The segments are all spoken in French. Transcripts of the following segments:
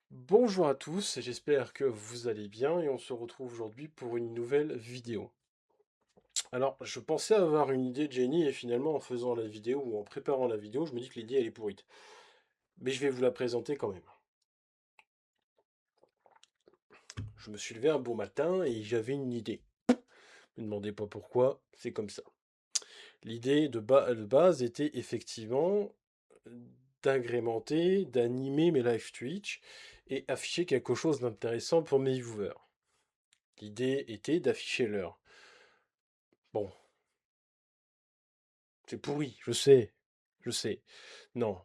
Bonjour à tous, j'espère que vous allez bien et on se retrouve aujourd'hui pour une nouvelle vidéo. Alors, je pensais avoir une idée de génie et finalement en faisant la vidéo ou en préparant la vidéo, je me dis que l'idée elle est pourrite. Mais je vais vous la présenter quand même. Je me suis levé un bon matin et j'avais une idée. Ne me demandez pas pourquoi, c'est comme ça. L'idée de base était effectivement d'agrémenter, d'animer mes live Twitch et afficher quelque chose d'intéressant pour mes viewers. L'idée était d'afficher l'heure. Bon, c'est pourri, je sais. Non,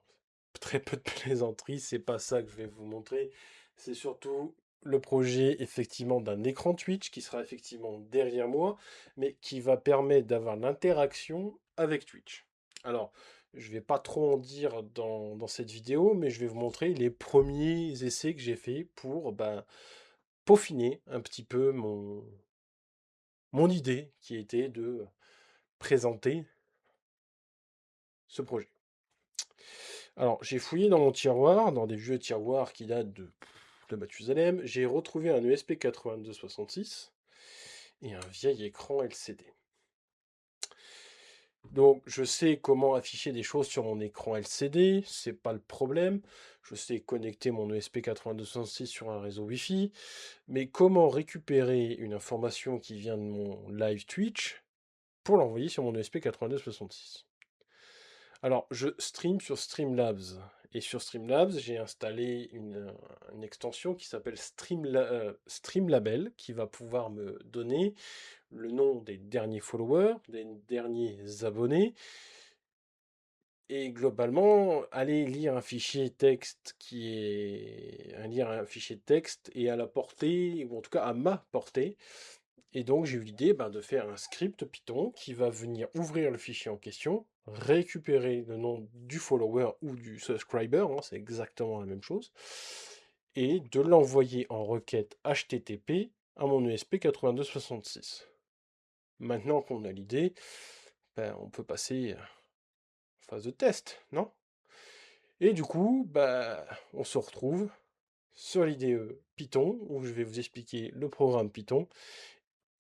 très peu de plaisanteries, c'est pas ça que je vais vous montrer. C'est surtout le projet effectivement d'un écran Twitch qui sera effectivement derrière moi, mais qui va permettre d'avoir l'interaction avec Twitch. Alors, je vais pas trop en dire dans cette vidéo, mais je vais vous montrer les premiers essais que j'ai fait pour peaufiner un petit peu mon idée qui était de présenter ce projet. Alors, j'ai fouillé dans mon tiroir, dans des vieux tiroirs qui datent de Mathusalem. J'ai retrouvé un ESP8266 et un vieil écran LCD. Donc, je sais comment afficher des choses sur mon écran LCD, c'est pas le problème. Je sais connecter mon ESP8266 sur un réseau Wi-Fi, mais comment récupérer une information qui vient de mon live Twitch pour l'envoyer sur mon ESP8266? Alors, je stream sur Streamlabs. Et sur Streamlabs, j'ai installé une extension qui s'appelle Streamlabel, qui va pouvoir me donner le nom des derniers followers, des derniers abonnés, et globalement, aller lire un fichier texte lire un fichier de texte et à la portée, ou en tout cas à ma portée. Et donc j'ai eu l'idée de faire un script Python qui va venir ouvrir le fichier en question, récupérer le nom du follower ou du subscriber, hein, c'est exactement la même chose, et de l'envoyer en requête HTTP à mon ESP8266. Maintenant qu'on a l'idée, on peut passer en phase de test, non? Et du coup, on se retrouve sur l'IDE Python, où je vais vous expliquer le programme Python.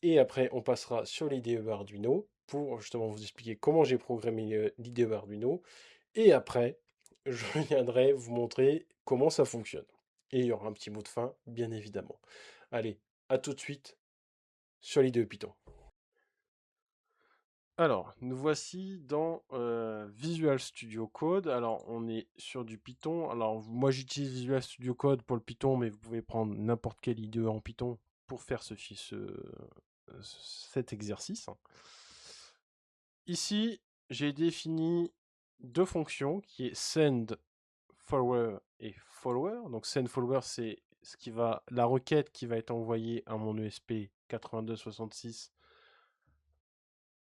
Et après, on passera sur l'IDE Arduino pour justement vous expliquer comment j'ai programmé l'IDE Arduino. Et après, je viendrai vous montrer comment ça fonctionne. Et il y aura un petit mot de fin, bien évidemment. Allez, à tout de suite sur l'IDE Python. Alors, nous voici dans Visual Studio Code. Alors, on est sur du Python. Alors, moi, j'utilise Visual Studio Code pour le Python, mais vous pouvez prendre n'importe quelle IDE en Python pour faire cet exercice. Ici, j'ai défini deux fonctions qui est send follower et follower. Donc, send follower, c'est la requête qui va être envoyée à mon ESP 8266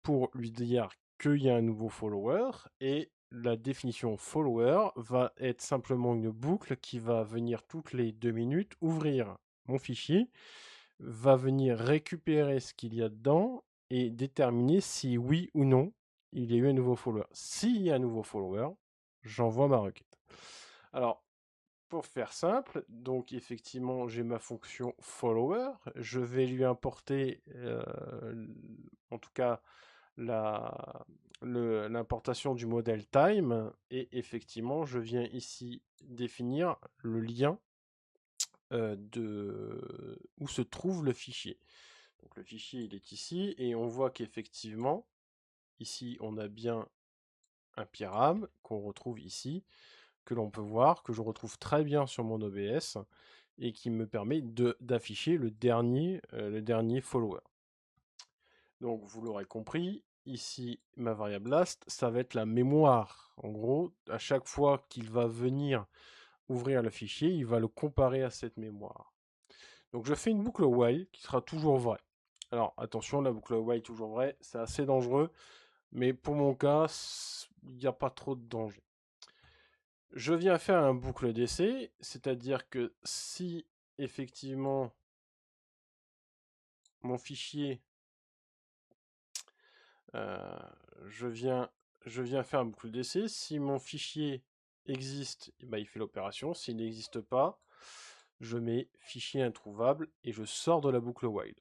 pour lui dire qu'il y a un nouveau follower, et la définition follower va être simplement une boucle qui va venir toutes les 2 minutes ouvrir mon fichier, va venir récupérer ce qu'il y a dedans et déterminer si oui ou non il y a eu un nouveau follower. S'il y a un nouveau follower, j'envoie ma requête. Alors, pour faire simple, donc effectivement, j'ai ma fonction follower. Je vais lui importer, en tout cas, l'importation du modèle time, et effectivement je viens ici définir le lien où se trouve le fichier. Donc le fichier il est ici et on voit qu'effectivement ici on a bien un pyram qu'on retrouve ici, que l'on peut voir, que je retrouve très bien sur mon OBS et qui me permet d'afficher le dernier follower. Donc vous l'aurez compris, ici ma variable last, ça va être la mémoire. En gros, à chaque fois qu'il va venir ouvrir le fichier, il va le comparer à cette mémoire. Donc je fais une boucle while qui sera toujours vraie. Alors attention, la boucle while toujours vraie, c'est assez dangereux, mais pour mon cas, il n'y a pas trop de danger. Je viens faire un boucle d'essai, c'est-à-dire que si effectivement mon fichier Euh, je viens, je viens faire un boucle d'essai. Si mon fichier existe, il fait l'opération. S'il n'existe pas, je mets fichier introuvable et je sors de la boucle while.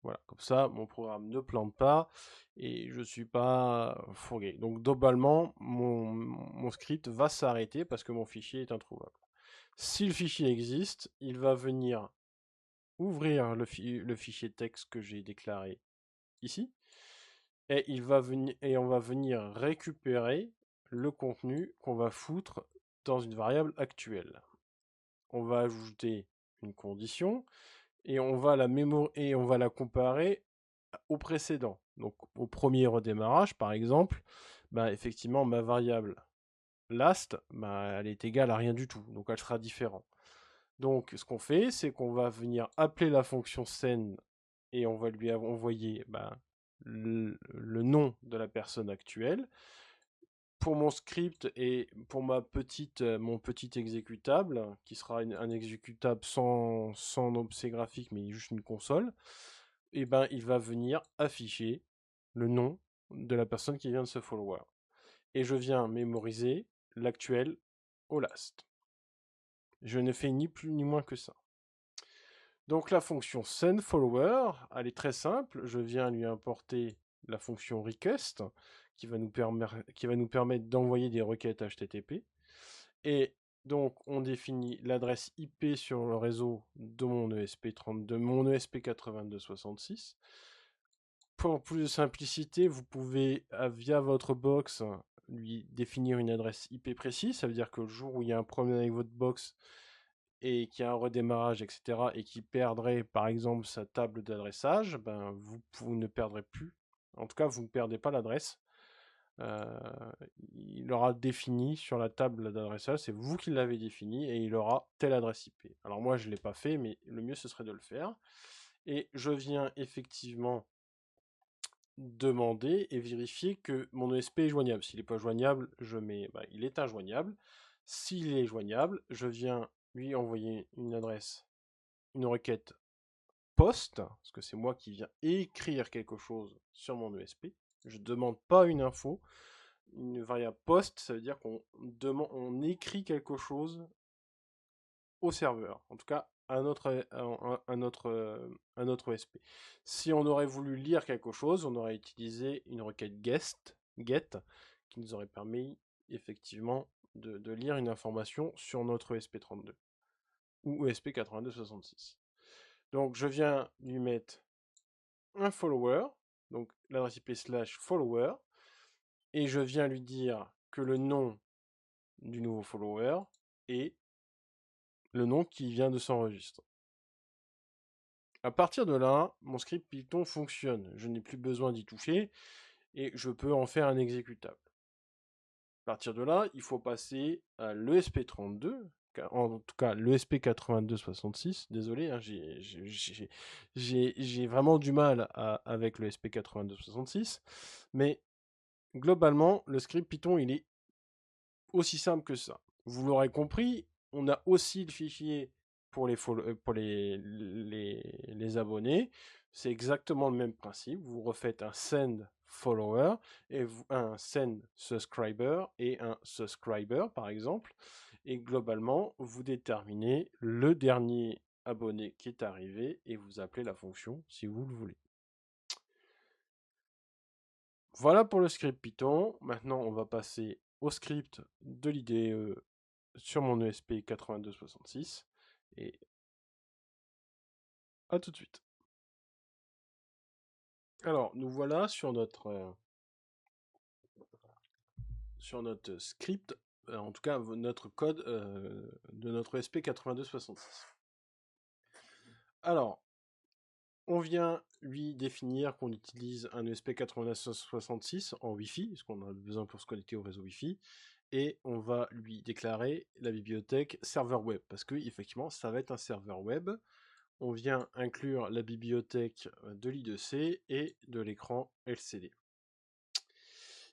Voilà, comme ça, mon programme ne plante pas et je ne suis pas fourgué. Donc, globalement, mon script va s'arrêter parce que mon fichier est introuvable. Si le fichier existe, il va venir ouvrir le fichier texte que j'ai déclaré ici et on va venir récupérer le contenu qu'on va foutre dans une variable actuelle. On va ajouter une condition et on va la comparer au précédent. Donc au premier redémarrage, par exemple, effectivement, ma variable last, elle est égale à rien du tout, donc elle sera différente. Donc ce qu'on fait, c'est qu'on va venir appeler la fonction send et on va lui envoyer le nom de la personne actuelle. Pour mon script et pour mon petit exécutable, qui sera un exécutable sans objet graphique, mais juste une console, et il va venir afficher le nom de la personne qui vient de se follower. Et je viens mémoriser l'actuel au last. Je ne fais ni plus ni moins que ça. Donc la fonction sendFollower, elle est très simple. Je viens lui importer la fonction request qui va nous permettre d'envoyer des requêtes HTTP. Et donc on définit l'adresse IP sur le réseau de mon ESP8266. Pour plus de simplicité, vous pouvez, via votre box, lui définir une adresse IP précise. Ça veut dire que le jour où il y a un problème avec votre box, et qui a un redémarrage, etc., et qui perdrait par exemple sa table d'adressage, vous ne perdrez plus. En tout cas, vous ne perdez pas l'adresse. Il aura défini sur la table d'adressage, c'est vous qui l'avez défini, et il aura telle adresse IP. Alors moi, je ne l'ai pas fait, mais le mieux, ce serait de le faire. Et je viens effectivement demander et vérifier que mon ESP est joignable. S'il n'est pas joignable, je mets il est injoignable. S'il est joignable, je viens lui envoyer une requête post, parce que c'est moi qui viens écrire quelque chose sur mon ESP. Je ne demande pas une info. Une variable post, ça veut dire on écrit quelque chose au serveur. En tout cas, un autre ESP. Si on aurait voulu lire quelque chose, on aurait utilisé une requête get, qui nous aurait permis effectivement de lire une information sur notre ESP32 ou ESP8266. Donc je viens lui mettre un follower, donc l'adresse IP /follower, et je viens lui dire que le nom du nouveau follower est le nom qui vient de s'enregistrer. À partir de là, mon script Python fonctionne. Je n'ai plus besoin d'y toucher et je peux en faire un exécutable. À partir de là, il faut passer à l'ESP32, en tout cas l'ESP8266. Désolé, hein, j'ai vraiment du mal avec le SP8266, mais globalement, le script Python, il est aussi simple que ça. Vous l'aurez compris, on a aussi le fichier pour les abonnés. C'est exactement le même principe. Vous refaites un send follower et un send subscriber et un subscriber par exemple. Et globalement, vous déterminez le dernier abonné qui est arrivé et vous appelez la fonction si vous le voulez. Voilà pour le script Python. Maintenant, on va passer au script de l'IDE sur mon ESP8266 et à tout de suite. Alors, nous voilà sur notre script, en tout cas notre code de notre ESP8266. Alors, on vient lui définir qu'on utilise un ESP8266 en Wi-Fi, parce qu'on a besoin pour se connecter au réseau Wi-Fi, et on va lui déclarer la bibliothèque serveur web, parce que effectivement, ça va être un serveur web. On vient inclure la bibliothèque de l'I2C et de l'écran LCD.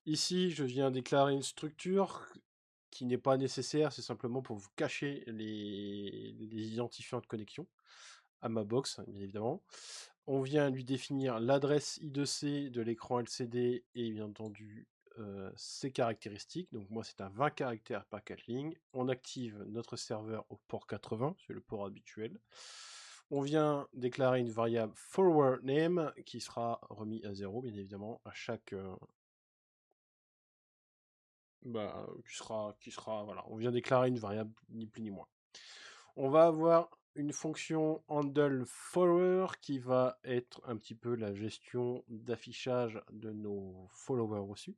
Ici, je viens déclarer une structure qui n'est pas nécessaire, c'est simplement pour vous cacher les identifiants de connexion à ma box, bien évidemment. On vient lui définir l'adresse I2C de l'écran LCD et bien entendu ses caractéristiques. Donc moi, c'est un 20 caractères par 4 lignes. On active notre serveur au port 80, c'est le port habituel. On vient déclarer une variable follower name qui sera remis à 0, bien évidemment, à chaque... voilà. On vient déclarer une variable, ni plus ni moins. On va avoir une fonction handle follower qui va être un petit peu la gestion d'affichage de nos followers reçus.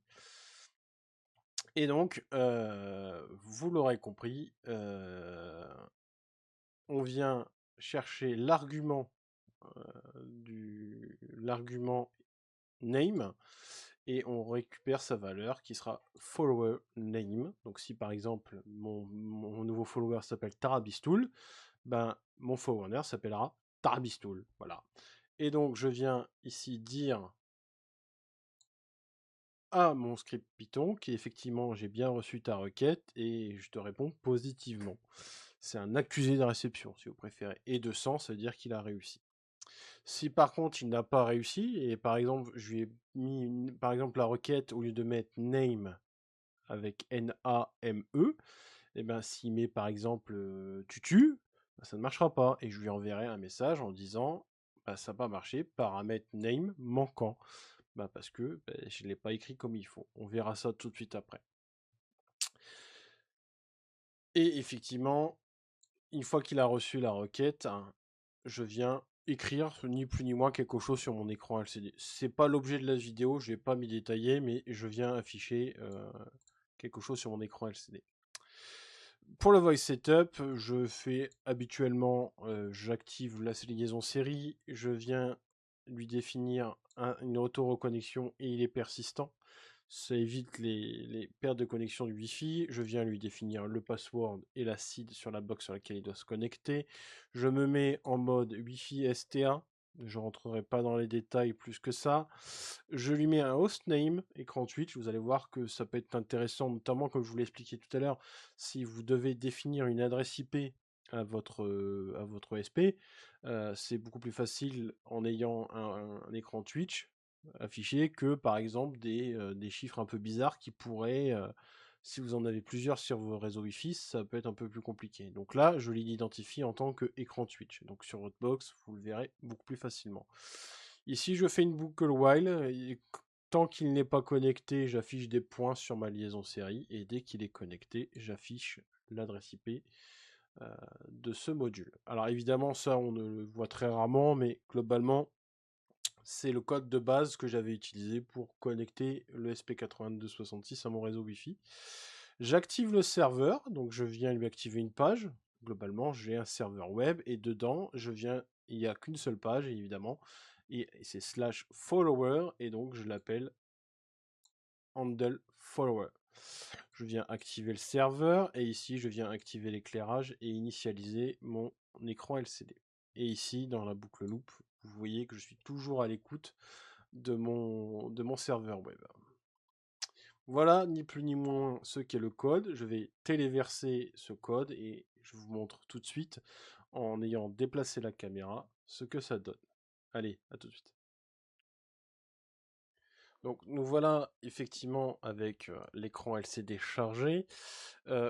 Et donc, vous l'aurez compris, on vient chercher l'argument l'argument name et on récupère sa valeur qui sera follower name. Donc si par exemple mon nouveau follower s'appelle Tarabistool, ben mon forerunner s'appellera Tarabistool. Voilà. Et donc je viens ici dire à mon script Python qu'effectivement j'ai bien reçu ta requête et je te réponds positivement. C'est un accusé de réception si vous préférez. Et de 100, ça veut dire qu'il a réussi. Si par contre il n'a pas réussi, et par exemple je lui ai mis par exemple la requête, au lieu de mettre name avec N-A-M-E, et ben s'il met par exemple tutu, ben, ça ne marchera pas. Et je lui enverrai un message en disant bah, ça n'a pas marché, paramètre name manquant. Bah, parce que je ne l'ai pas écrit comme il faut. On verra ça tout de suite après. Et effectivement, une fois qu'il a reçu la requête, hein, je viens écrire ni plus ni moins quelque chose sur mon écran LCD. C'est pas l'objet de la vidéo, je vais pas m'y détailler, mais je viens afficher quelque chose sur mon écran LCD. Pour le voice setup, je fais habituellement, j'active la liaison série, je viens lui définir une auto-reconnexion et il est persistant. Ça évite les pertes de connexion du Wi-Fi. Je viens lui définir le password et la seed sur la box sur laquelle il doit se connecter. Je me mets en mode Wi-Fi STA. Je rentrerai pas dans les détails plus que ça. Je lui mets un hostname, écran Twitch. Vous allez voir que ça peut être intéressant, notamment comme je vous l'ai expliqué tout à l'heure, si vous devez définir une adresse IP à votre SP, c'est beaucoup plus facile en ayant un écran Twitch affiché que par exemple des chiffres un peu bizarres qui pourraient, si vous en avez plusieurs sur vos réseaux Wi-Fi, ça peut être un peu plus compliqué. Donc là, je l'identifie en tant qu'écran Twitch. Donc sur votre box, vous le verrez beaucoup plus facilement. Ici, je fais une boucle while. Et tant qu'il n'est pas connecté, j'affiche des points sur ma liaison série. Et dès qu'il est connecté, j'affiche l'adresse IP de ce module. Alors évidemment, ça, on ne le voit très rarement, mais globalement, c'est le code de base que j'avais utilisé pour connecter le SP8266 à mon réseau Wi-Fi. J'active le serveur, donc je viens lui activer une page. Globalement, j'ai un serveur web et dedans, il n'y a qu'une seule page évidemment, et c'est /follower et donc je l'appelle handle follower. Je viens activer le serveur et ici je viens activer l'éclairage et initialiser mon écran LCD. Et ici dans la boucle loop, vous voyez que je suis toujours à l'écoute de mon serveur web. Voilà, ni plus ni moins ce qu'est le code. Je vais téléverser ce code et je vous montre tout de suite, en ayant déplacé la caméra, ce que ça donne. Allez, à tout de suite. Donc nous voilà effectivement avec l'écran LCD chargé.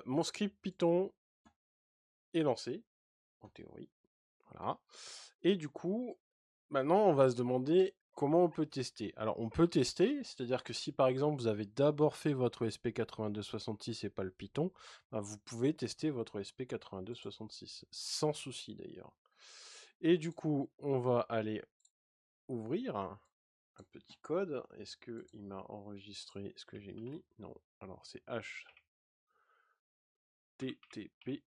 Mon script Python est lancé, en théorie. Voilà. Et du coup, maintenant on va se demander comment on peut tester. Alors on peut tester, c'est-à-dire que si par exemple vous avez d'abord fait votre SP8266 et pas le Python, ben, vous pouvez tester votre SP8266, sans souci d'ailleurs. Et du coup, on va aller ouvrir un petit code. Est-ce qu'il m'a enregistré ce que j'ai mis? Non. Alors c'est http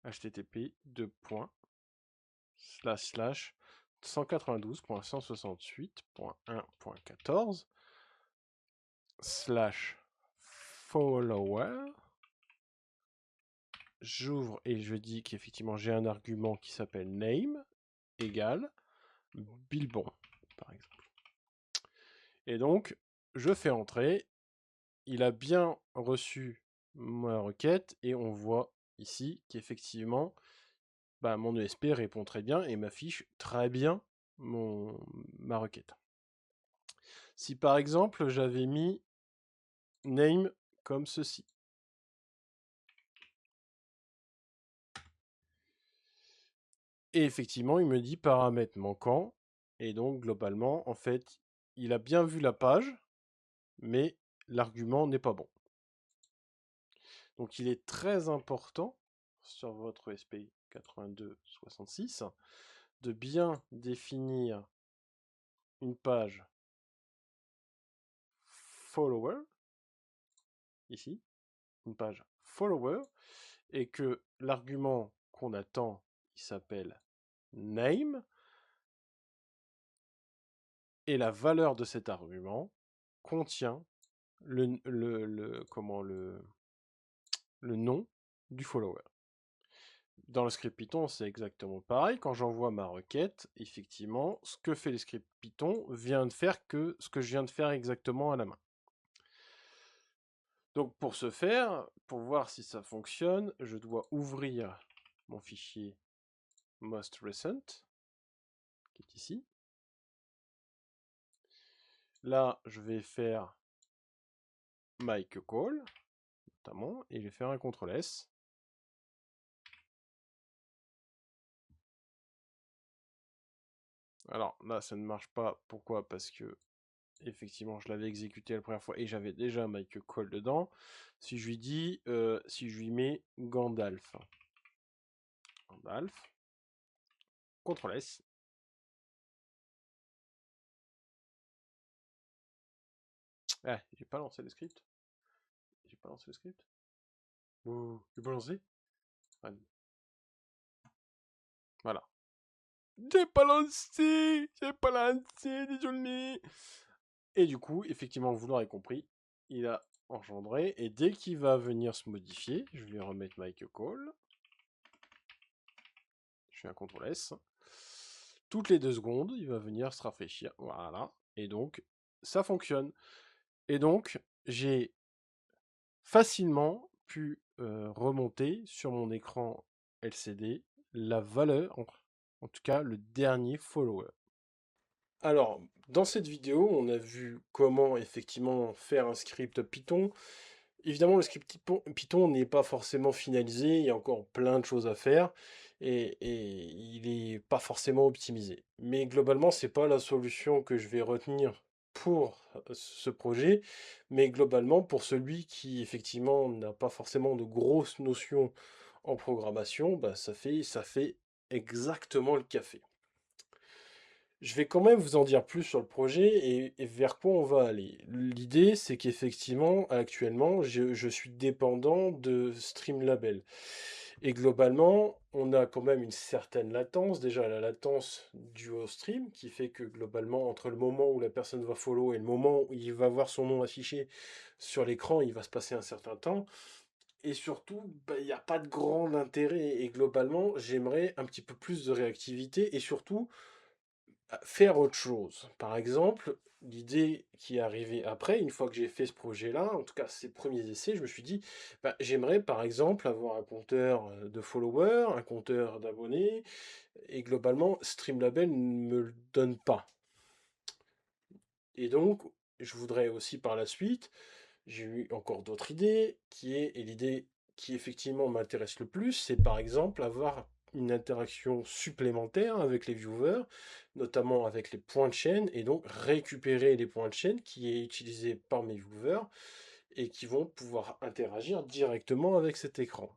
192.http://192.168.1.14/follower. J'ouvre et je dis qu'effectivement j'ai un argument qui s'appelle name égale Bilbon, par exemple. Et donc, je fais entrer. Il a bien reçu ma requête et on voit ici qu'effectivement, bah, mon ESP répond très bien et m'affiche très bien ma requête. Si par exemple j'avais mis name comme ceci, et effectivement il me dit paramètres manquants, et donc globalement en fait il a bien vu la page, mais l'argument n'est pas bon. Donc il est très important sur votre ESP 8266 de bien définir une page follower, ici, une page follower, et que l'argument qu'on attend, il s'appelle name, et la valeur de cet argument contient le nom du follower. Dans le script Python, c'est exactement pareil. Quand j'envoie ma requête, effectivement, ce que fait le script Python vient de faire que ce que je viens de faire exactement à la main. Donc pour ce faire, pour voir si ça fonctionne, je dois ouvrir mon fichier most recent, qui est ici. Là, je vais faire make call, notamment, et je vais faire un CTRL S. Alors là, ça ne marche pas. Pourquoi? Parce que effectivement, je l'avais exécuté la première fois et j'avais déjà make call dedans. Si je lui dis, si je lui mets Gandalf, CTRL S. Ah, j'ai pas lancé le script. J'ai pas lancé le script. Oh, j'ai pas lancé. Voilà. J'ai pas lancé, désolé. Et du coup, effectivement, vous l'aurez compris, il a engendré. Et dès qu'il va venir se modifier, je vais remettre make call. Je fais un CTRL S. Toutes les 2 secondes, il va venir se rafraîchir. Voilà. Et donc, ça fonctionne. Et donc, j'ai facilement pu remonter sur mon écran LCD la valeur, en tout cas le dernier follower. Alors, dans cette vidéo, on a vu comment effectivement faire un script Python. Évidemment, le script Python n'est pas forcément finalisé, il y a encore plein de choses à faire et il n'est pas forcément optimisé. Mais globalement, c'est pas la solution que je vais retenir pour ce projet, mais globalement pour celui qui effectivement n'a pas forcément de grosses notions en programmation, bah, ça fait exactement le café. Je vais quand même vous en dire plus sur le projet et vers quoi on va aller. L'idée, c'est qu'effectivement, actuellement, je suis dépendant de Streamlabel. Et globalement, on a quand même une certaine latence. Déjà, la latence du stream, qui fait que globalement, entre le moment où la personne va follow et le moment où il va voir son nom affiché sur l'écran, il va se passer un certain temps. Et surtout, bah, il n'y a pas de grand intérêt. Et globalement, j'aimerais un petit peu plus de réactivité et surtout faire autre chose. Par exemple, l'idée qui est arrivée après, une fois que j'ai fait ce projet-là, en tout cas ces premiers essais, je me suis dit, bah, j'aimerais par exemple avoir un compteur de followers, un compteur d'abonnés, et globalement, Streamlabel ne me le donne pas. Et donc, je voudrais aussi par la suite, j'ai eu encore d'autres idées, et l'idée qui effectivement m'intéresse le plus, c'est par exemple avoir une interaction supplémentaire avec les viewers, notamment avec les points de chaîne, et donc récupérer les points de chaîne qui est utilisé par mes viewers et qui vont pouvoir interagir directement avec cet écran.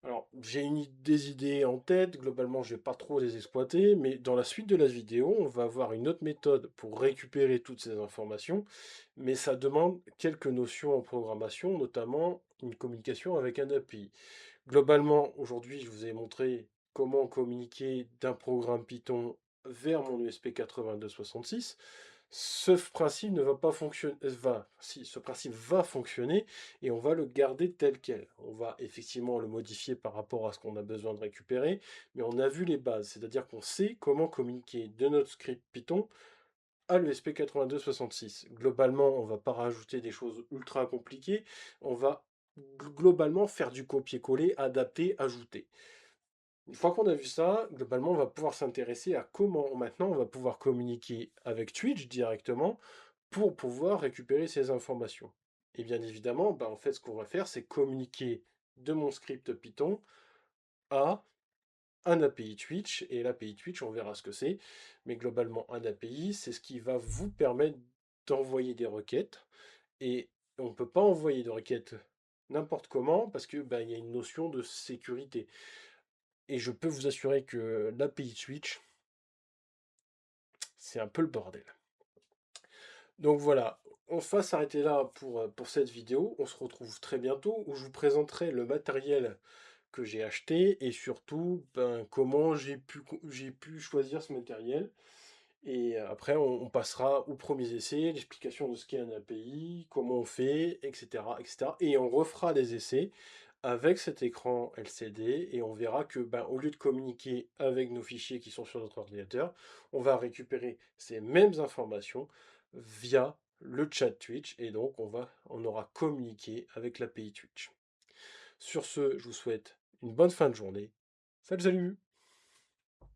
Alors, j'ai des idées en tête, globalement je ne vais pas trop les exploiter, mais dans la suite de la vidéo, on va avoir une autre méthode pour récupérer toutes ces informations, mais ça demande quelques notions en programmation, notamment une communication avec un API. Globalement, aujourd'hui, je vous ai montré comment communiquer d'un programme Python vers mon ESP8266. Ce principe ne va pas fonctionner, si, ce principe va fonctionner et on va le garder tel quel. On va effectivement le modifier par rapport à ce qu'on a besoin de récupérer, mais on a vu les bases, c'est-à-dire qu'on sait comment communiquer de notre script Python à l'ESP8266. Globalement, on ne va pas rajouter des choses ultra compliquées, on va globalement faire du copier-coller, adapter, ajouter. Une fois qu'on a vu ça, globalement, on va pouvoir s'intéresser à comment maintenant on va pouvoir communiquer avec Twitch directement pour pouvoir récupérer ces informations. Et bien évidemment, bah, en fait, ce qu'on va faire, c'est communiquer de mon script Python à un API Twitch. Et l'API Twitch, on verra ce que c'est. Mais globalement, un API, c'est ce qui va vous permettre d'envoyer des requêtes. Et on ne peut pas envoyer de requêtes n'importe comment parce que bah, il y a une notion de sécurité. Et je peux vous assurer que l'API Twitch, c'est un peu le bordel. Donc voilà, on va s'arrêter là pour cette vidéo. On se retrouve très bientôt où je vous présenterai le matériel que j'ai acheté et surtout ben, comment j'ai pu choisir ce matériel. Et après, on passera aux premiers essais, l'explication de ce qu'est un API, comment on fait, etc., etc. Et on refera des essais avec cet écran LCD et on verra que ben, au lieu de communiquer avec nos fichiers qui sont sur notre ordinateur, on va récupérer ces mêmes informations via le chat Twitch et donc on aura communiqué avec l'API Twitch. Sur ce, je vous souhaite une bonne fin de journée. Salut, salut!